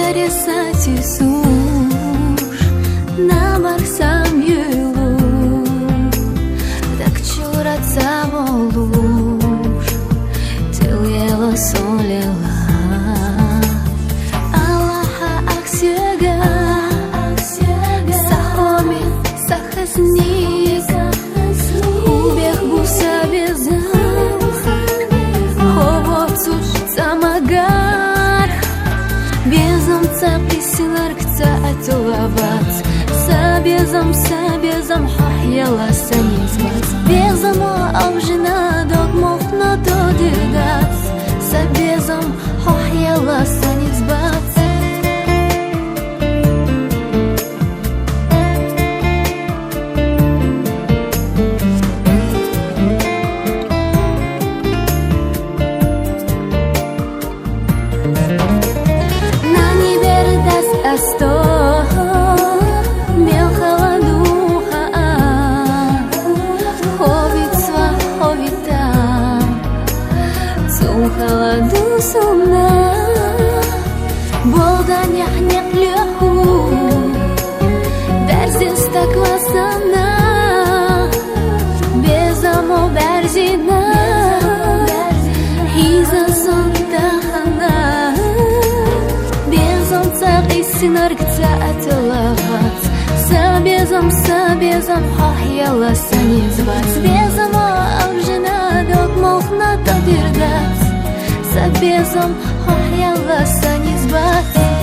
Пересати суш на марсам юлу, так чураться молуш, тилела солела. Аллаха аксега, сахоми сахасник, убег буса безам, ховоцуш самагар, безам цаписинар кца атулават, сабезам хахьяла санизбат, безам авжина дог мохна додидат, сабезам хахьяла санизбат. Холоду сумна, болда няхняк леху, дәрзес такласана, безамо бәрзина, хизасон тахана, безам цағисын аргца атылағат, сабезам хахьяла санизбат, безамо авжина дог мохна табирдат, сабезам хахьяла санизбат.